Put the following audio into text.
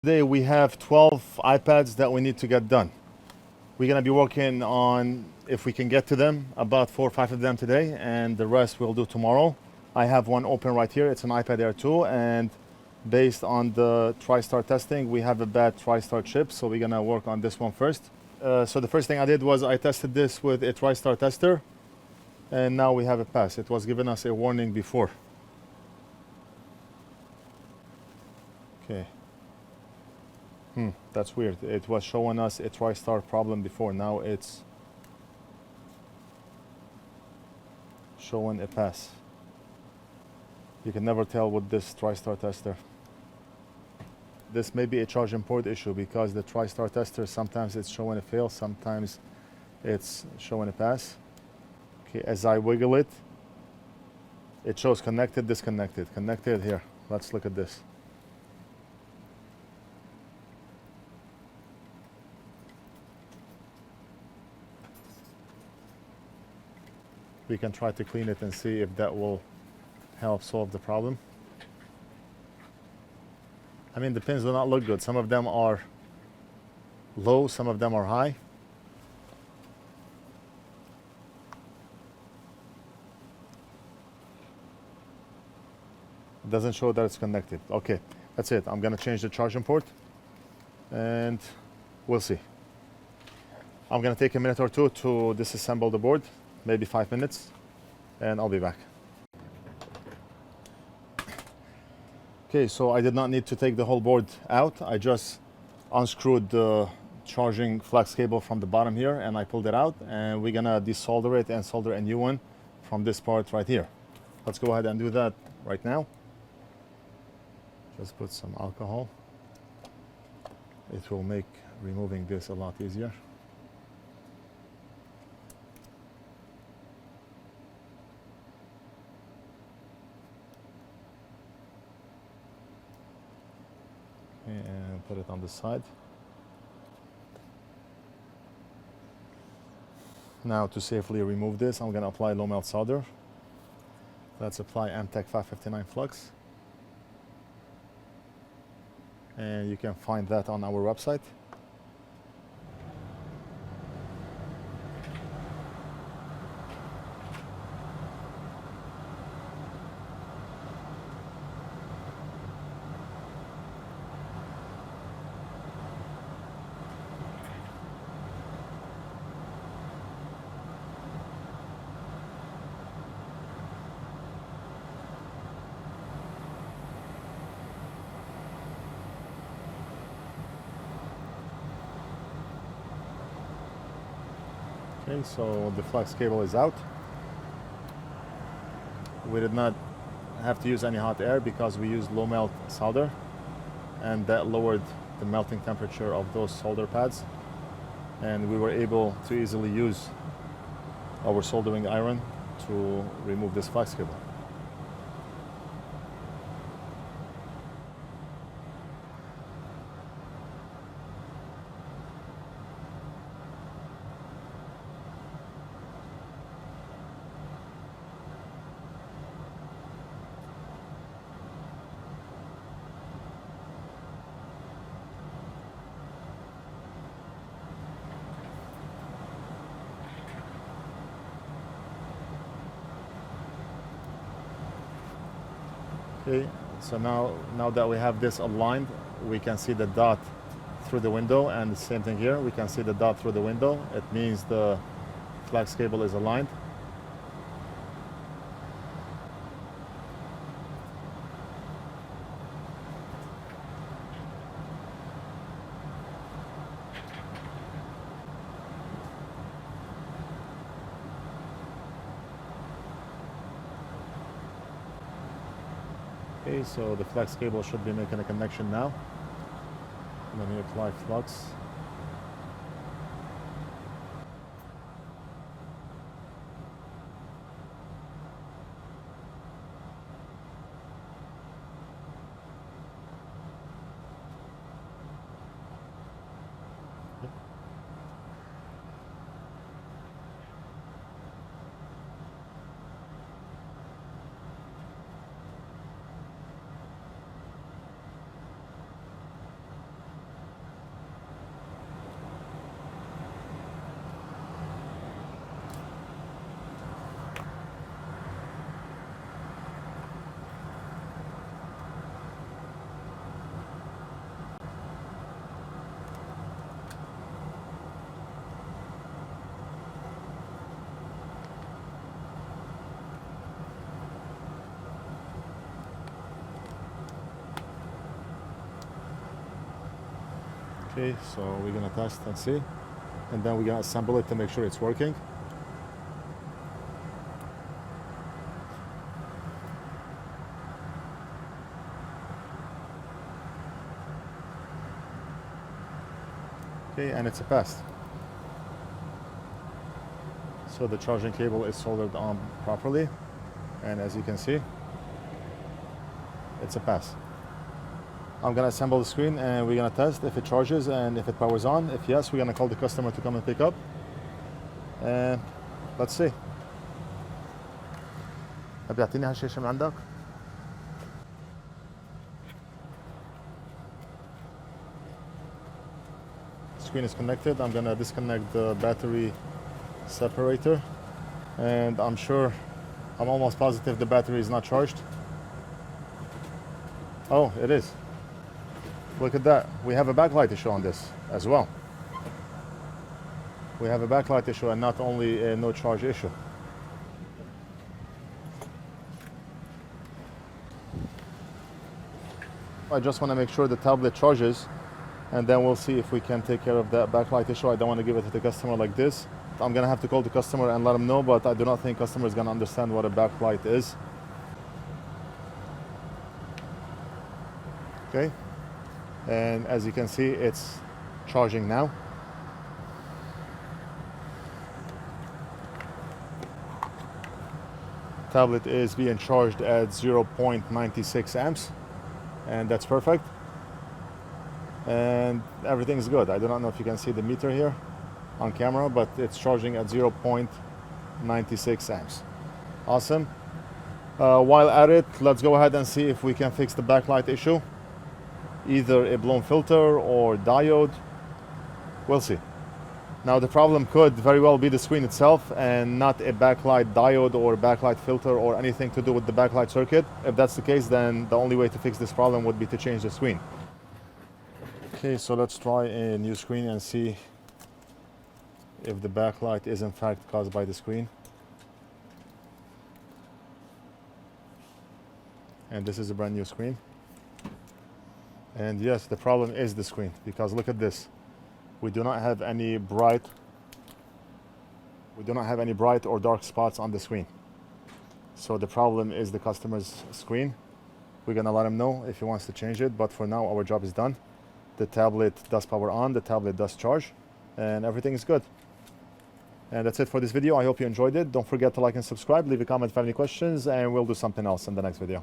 Today we have 12 iPads that we need to get done. We're gonna be working on, if we can get to them, about 4 or 5 of them today, and the rest we'll do tomorrow. I have one open right here. It's an iPad Air 2, and based on the TriStar testing, we have a bad TriStar chip, so we're gonna work on this one first. So the first thing I did was I tested this with a TriStar tester, and now we have a pass. It was giving us a warning before. Okay. That's weird. It was showing us a TriStar problem before. Now it's showing a pass. You can never tell with this TriStar tester. This may be a charging port issue because the TriStar tester, sometimes it's showing a fail, sometimes it's showing a pass. Okay, as I wiggle it, it shows connected, disconnected, connected here. Let's look at this. We can try to clean it and see if that will help solve the problem. I mean, the pins do not look good. Some of them are low, some of them are high. It doesn't show that it's connected. Okay, that's it. I'm gonna change the charging port and we'll see. I'm gonna take a minute or two to disassemble the board, maybe 5 minutes, and I'll be back. Okay, so I did not need to take the whole board out. I just unscrewed the charging Flux cable from the bottom here, and I pulled it out, and we're gonna desolder it and solder a new one from this part right here. Let's go ahead and do that right now. Just put some alcohol. It will make removing this a lot easier. And put it on the side. Now to safely remove this, I'm going to apply low melt solder. Let's apply Amtech 559 Flux. And you can find that on our website. Okay, so the Flux cable is out. We did not have to use any hot air because we used low melt solder, and that lowered the melting temperature of those solder pads, and we were able to easily use our soldering iron to remove this Flux cable. Okay, so now that we have this aligned, we can see the dot through the window, and the same thing here, we can see the dot through the window. It means the Flux cable is aligned. Okay, so the Flux cable should be making a connection now. Let me apply Flux. Okay, so we're gonna test and see, and then we're gonna assemble it to make sure it's working. Okay, and it's a pass. So the charging cable is soldered on properly, and as you can see, it's a pass. I'm gonna assemble the screen and we're gonna test if it charges and if it powers on. If yes, we're gonna call the customer to come and pick up, and let's see. طب يعطيني هالشاشة من عندك. Screen is connected. I'm gonna disconnect the battery separator, and I'm almost positive the battery is not charged. Oh, it is. Look at that. We have a backlight issue on this as well. We have a backlight issue and not only a no charge issue. I just want to make sure the tablet charges, and then we'll see if we can take care of that backlight issue. I don't want to give it to the customer like this. I'm gonna have to call the customer and let them know, but I do not think customer is gonna understand what a backlight is. Okay, and as you can see, it's charging now. Tablet is being charged at 0.96 amps, and that's perfect. And everything is good. I do not know if you can see the meter here on camera, but it's charging at 0.96 amps. Awesome. While at it, let's go ahead and see if we can fix the backlight issue. Either a blown filter or diode. We'll see. Now the problem could very well be the screen itself and not a backlight diode or backlight filter or anything to do with the backlight circuit. If that's the case, then the only way to fix this problem would be to change the screen. Okay, so let's try a new screen and see if the backlight is in fact caused by the screen. And this is a brand new screen. And yes, the problem is the screen, because look at this. We do not have any bright or dark spots on the screen. So the problem is the customer's screen. We're gonna let him know if he wants to change it, but for now our job is done. The tablet does power on, the tablet does charge, and everything is good. And that's it for this video. I hope you enjoyed it. Don't forget to like and subscribe, leave a comment if you have any questions, and we'll do something else in the next video.